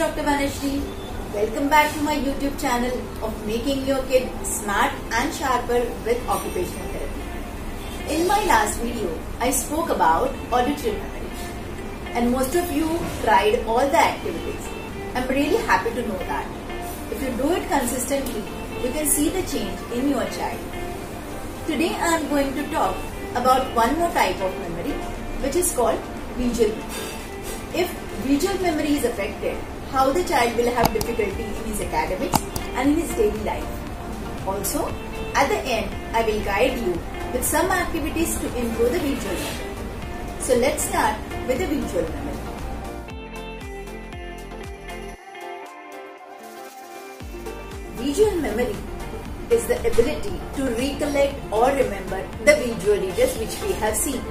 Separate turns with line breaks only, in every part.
Dr. Vanashri. Welcome back to my YouTube channel of making your kid smart and sharper with occupational therapy. In my last video, I spoke about auditory memory and most of you tried all the activities. I'm really happy to know that. If you do it consistently, you can see the change in your child. Today I am going to talk about one more type of memory, which is called visual memory. If visual memory is affected, how the child will have difficulty in his academics and in his daily life. Also, at the end, I will guide you with some activities to improve the visual memory. So let's start with the visual memory. Visual memory is the ability to recollect or remember the visual details which we have seen.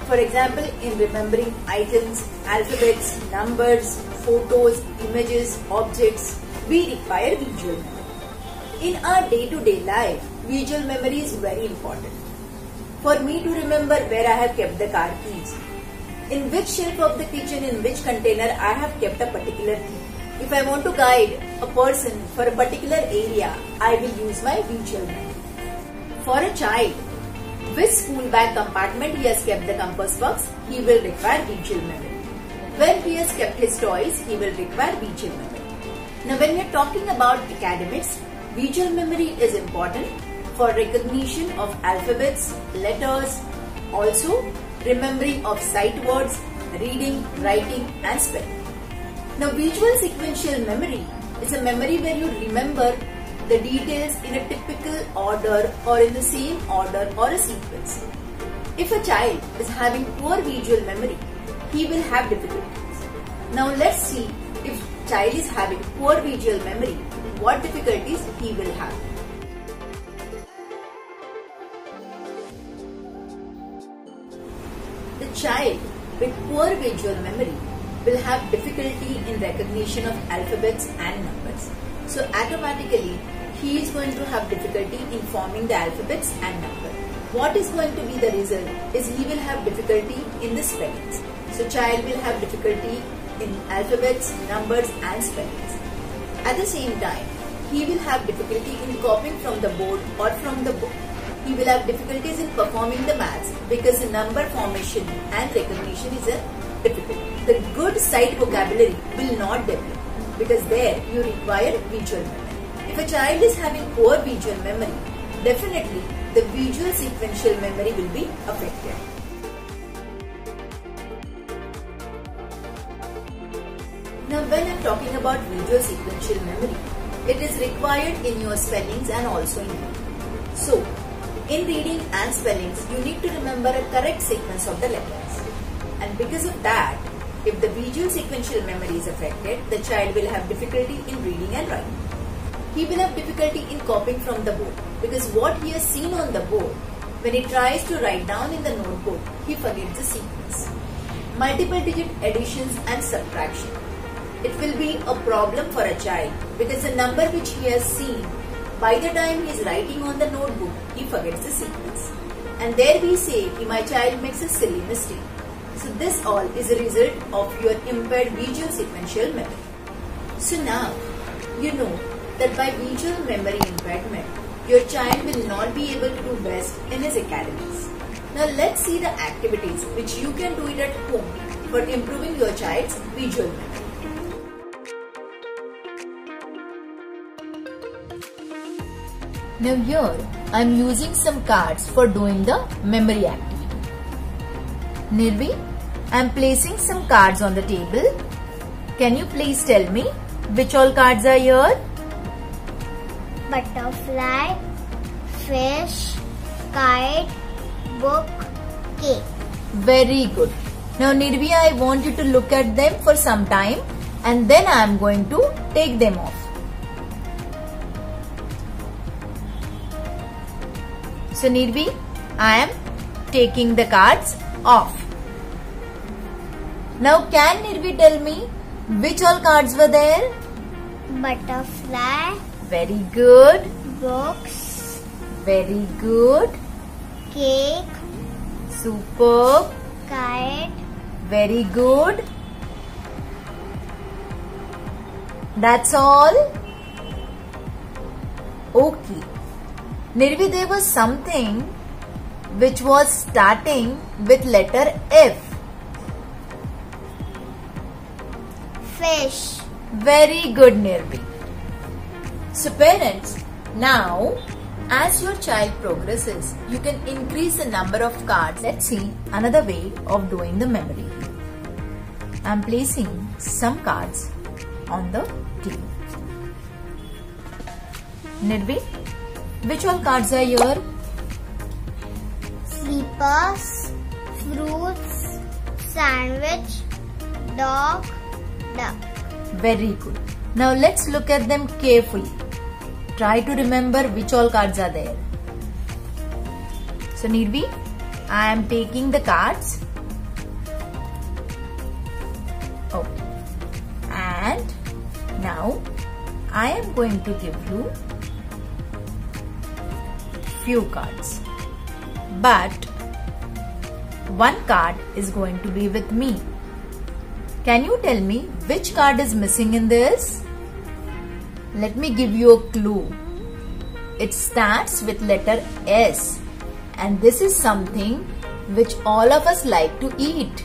For example, in remembering items, alphabets, numbers, photos, images, objects, we require visual memory. In our day-to-day life, visual memory is very important. For me to remember where I have kept the car keys, in which shelf of the kitchen, in which container I have kept a particular key. If I want to guide a person for a particular area, I will use my visual memory. For a child, which school bag compartment he has kept the compass box, he will require visual memory. Where he has kept his toys, he will require visual memory. Now when we are talking about academics, visual memory is important for recognition of alphabets, letters, also remembering of sight words, reading, writing and spelling. Now visual sequential memory is a memory where you remember the details in a typical order or in the same order or a sequence. If a child is having poor visual memory, he will have difficulties. Now let's see if child is having poor visual memory, what difficulties he will have. The child with poor visual memory will have difficulty in recognition of alphabets and numbers. So automatically, he is going to have difficulty in forming the alphabets and numbers. What is going to be the result is he will have difficulty in the spellings. So child will have difficulty in alphabets, numbers and spellings. At the same time, he will have difficulty in copying from the board or from the book. He will have difficulties in performing the maths because the number formation and recognition is a difficult. The good sight vocabulary will not develop because there you require visual memory. If a child is having poor visual memory, definitely the visual sequential memory will be affected. Now when I am talking about visual sequential memory, it is required in your spellings and also in reading. So, in reading and spellings, you need to remember a correct sequence of the letters. And because of that, if the visual sequential memory is affected, the child will have difficulty in reading and writing. He will have difficulty in copying from the board because what he has seen on the board, when he tries to write down in the notebook, he forgets the sequence. Multiple digit additions and subtraction. It will be a problem for a child because the number which he has seen, by the time he is writing on the notebook, he forgets the sequence. And there we say, my child makes a silly mistake. So this all is a result of your impaired visual sequential memory. So now, you know that by visual memory impairment, your child will not be able to do best in his academics. Now let's see the activities which you can do it at home for improving your child's visual memory. Now here, I am using some cards for doing the memory activity. Nirvi, I am placing some cards on the table. Can you please tell me which all cards are here?
Butterfly, fish, kite, book, cake.
Very good. Now Nirvi, I want you to look at them for some time and then I am going to take them off. So Nirvi, I am taking the cards off. Now can Nirvi tell me which all cards were there?
Butterfly.
Very good.
Books.
Very good.
Cake.
Superb.
Kite.
Very good. That's all? Okay. Nirvi, there was something which was starting with letter F.
Fish.
Very good, Nirvi. So parents, now as your child progresses, you can increase the number of cards. Let's see another way of doing the memory. I'm placing some cards on the table. Nirvi, which all cards are here?
Slippers, fruits, sandwich, dog, duck.
Very good. Now let's look at them carefully. Try to remember which all cards are there. So Nirvi, I am taking the cards. Okay. And now I am going to give you few cards. But one card is going to be with me. Can you tell me which card is missing in this? Let me give you a clue. It starts with letter S, and this is something which all of us like to eat.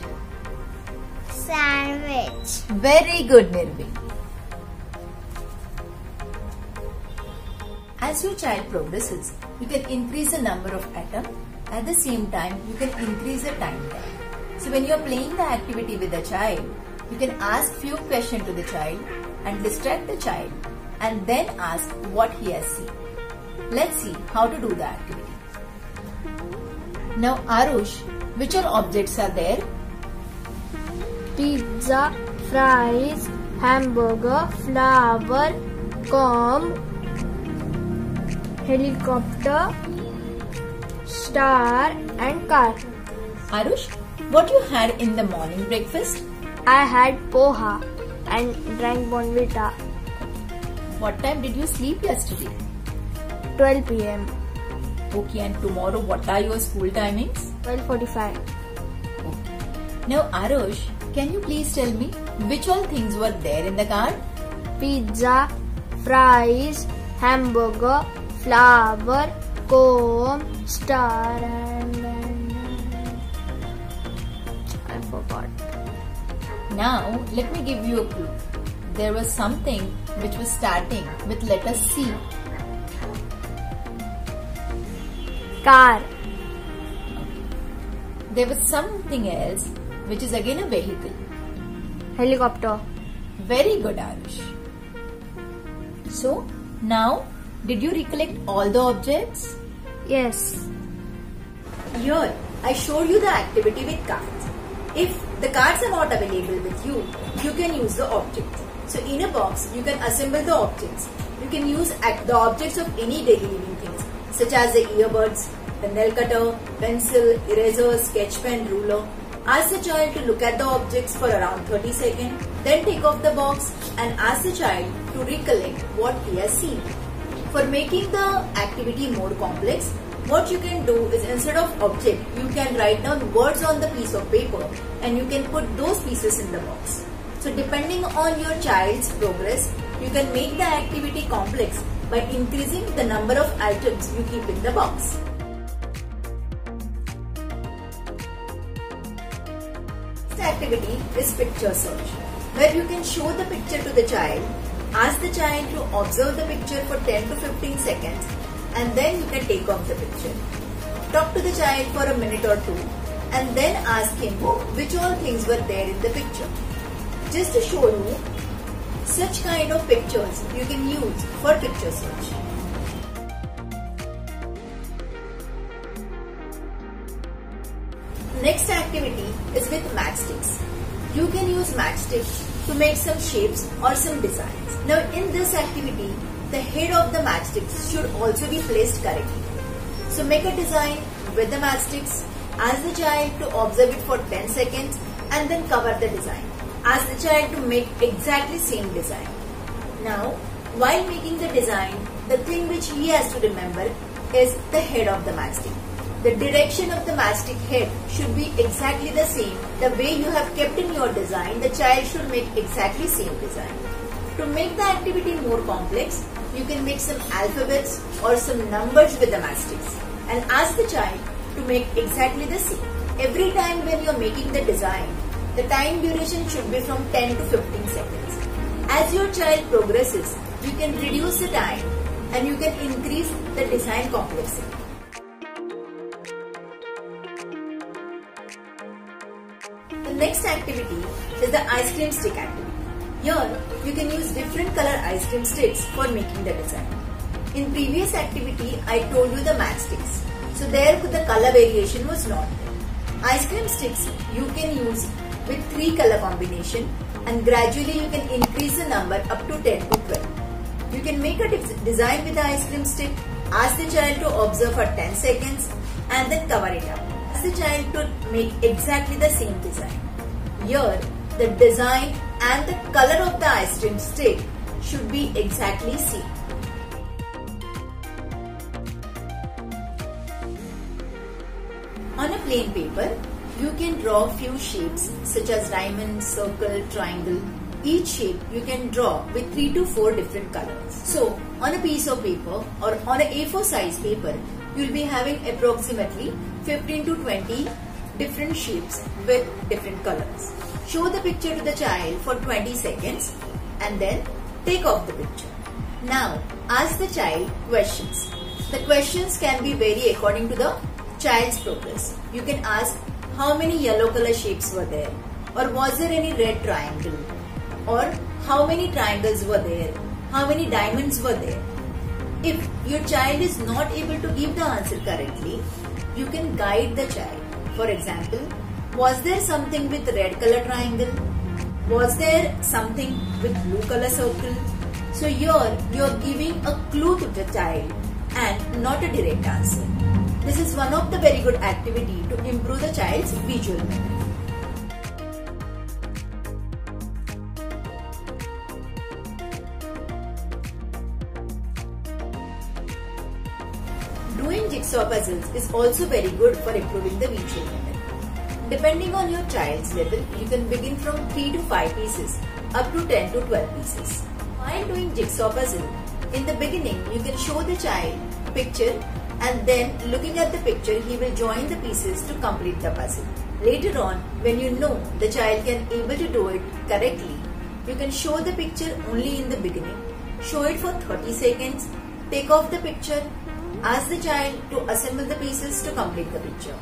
Sandwich.
Very good, Nirvi. As your child progresses, you can increase the number of atoms. At the same time, you can increase the time. So when you are playing the activity with the child, you can ask few questions to the child and distract the child, and then ask what he has seen. Let's see how to do the activity. Now Arush, which all objects are there?
Pizza, fries, hamburger, flower, comb, helicopter, star and car.
Arush, what you had in the morning breakfast?
I had poha and drank Bonvita.
What time did you sleep yesterday?
12 p.m.
Okay, and tomorrow what are your school timings?
12:45.
Okay. Now Arush, can you please tell me which all things were there in the card?
Pizza, fries, hamburger, flower, comb, star and I forgot.
Now let me give you a clue. There was something which was starting with letter C.
Car.
There was something else which is again a vehicle.
Helicopter.
Very good, Arush. So now, did you recollect all the objects?
Yes.
Here, I showed you the activity with cards. If the cards are not available with you, you can use the objects. So in a box, you can assemble the objects. You can use the objects of any daily living things, such as the earbuds, the nail cutter, pencil, eraser, sketch pen, ruler. Ask the child to look at the objects for around 30 seconds. Then take off the box and ask the child to recollect what he has seen. For making the activity more complex, what you can do is instead of object, you can write down words on the piece of paper and you can put those pieces in the box. So depending on your child's progress, you can make the activity complex by increasing the number of items you keep in the box. Next activity is picture search, where you can show the picture to the child, ask the child to observe the picture for 10 to 15 seconds and then you can take off the picture. Talk to the child for a minute or two and then ask him which all things were there in the picture. Just to show you, such kind of pictures you can use for picture search. Next activity is with matchsticks. You can use matchsticks to make some shapes or some designs. Now in this activity, the head of the matchsticks should also be placed correctly. So make a design with the matchsticks, ask the child to observe it for 10 seconds and then cover the design. Ask the child to make exactly same design. Now, while making the design, the thing which he has to remember is the head of the matchstick. The direction of the matchstick head should be exactly the same. The way you have kept in your design, the child should make exactly same design. To make the activity more complex, you can make some alphabets or some numbers with the mastics and ask the child to make exactly the same. Every time when you are making the design, the time duration should be from 10 to 15 seconds. As your child progresses, you can reduce the time and you can increase the design complexity. The next activity is the ice cream stick activity. Here, you can use different color ice cream sticks for making the design. In previous activity, I told you the matchsticks. So there the color variation was not there. Ice cream sticks you can use with 3 color combination and gradually you can increase the number up to 10 to 12. You can make a design with the ice cream stick, ask the child to observe for 10 seconds and then cover it up. Ask the child to make exactly the same design. Here, the design and the color of the ice cream stick should be exactly same. On a plain paper, you can draw few shapes such as diamond, circle, triangle. Each shape you can draw with 3 to 4 different colors. So, on a piece of paper or on a A4 size paper, you will be having approximately 15 to 20 different shapes with different colors. Show the picture to the child for 20 seconds and then take off the picture. Now, ask the child questions. The questions can be vary according to the child's progress. You can ask how many yellow color shapes were there, or was there any red triangle, or how many triangles were there, how many diamonds were there. If your child is not able to give the answer correctly, you can guide the child. For example, was there something with red color triangle? Was there something with blue color circle? So here you are giving a clue to the child and not a direct answer. This is one of the very good activity to improve the child's visual memory. Doing jigsaw puzzles is also very good for improving the visual memory. Depending on your child's level, you can begin from 3 to 5 pieces up to 10 to 12 pieces. While doing jigsaw puzzle, in the beginning you can show the child picture and then looking at the picture he will join the pieces to complete the puzzle. Later on, when you know the child can able to do it correctly, you can show the picture only in the beginning, show it for 30 seconds, take off the picture, ask the child to assemble the pieces to complete the picture.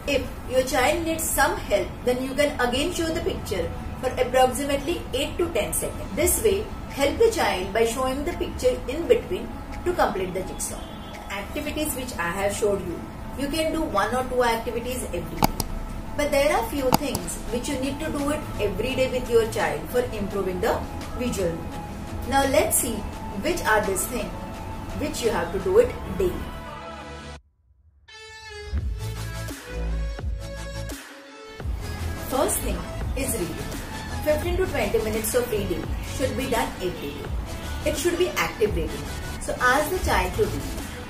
If your child needs some help, then you can again show the picture for approximately 8 to 10 seconds. This way, help the child by showing the picture in between to complete the jigsaw. Activities which I have showed you, you can do 1 or 2 activities every day. But there are few things which you need to do it every day with your child for improving the visual. Now let's see which are these things which you have to do it daily. First thing is reading. 15 to 20 minutes of reading should be done every day. It should be active reading. So ask the child to read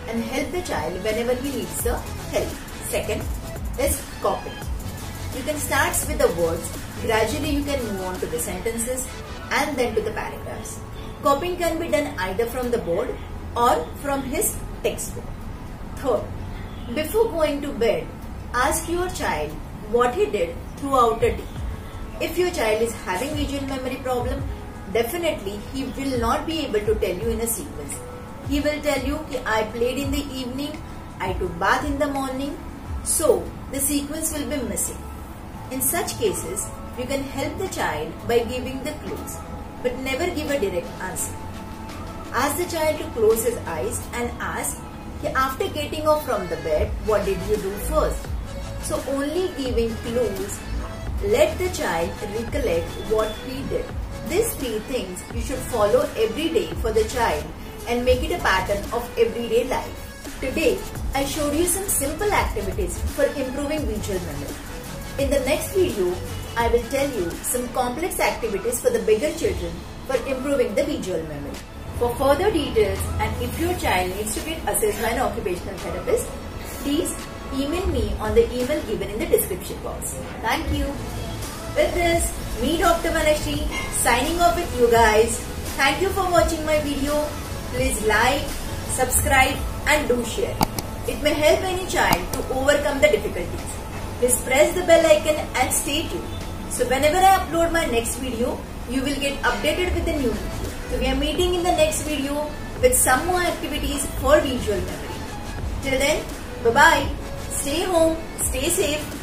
and help the child whenever he needs the help. Second is copying. You can start with the words, gradually you can move on to the sentences and then to the paragraphs. Copying can be done either from the board or from his textbook. Third, before going to bed, ask your child what he did throughout the day. If your child is having visual memory problem, definitely he will not be able to tell you in a sequence. He will tell you, I played in the evening, I took bath in the morning, so the sequence will be missing. In such cases, you can help the child by giving the clues, but never give a direct answer. Ask the child to close his eyes and ask, after getting off from the bed, what did you do first? So only giving clues, let the child recollect what he did. These 3 things you should follow every day for the child and make it a pattern of everyday life. Today, I showed you some simple activities for improving visual memory. In the next video, I will tell you some complex activities for the bigger children for improving the visual memory. For further details and if your child needs to get assessed by an occupational therapist, please email me on the email given in the description box. Thank you. With this, me Dr. Manashri signing off with you guys. Thank you for watching my video. Please like, subscribe and do share. It may help any child to overcome the difficulties. Please press the bell icon and stay tuned. So whenever I upload my next video, you will get updated with the new video. So we are meeting in the next video with some more activities for visual memory. Till then, bye-bye. Stay home, stay safe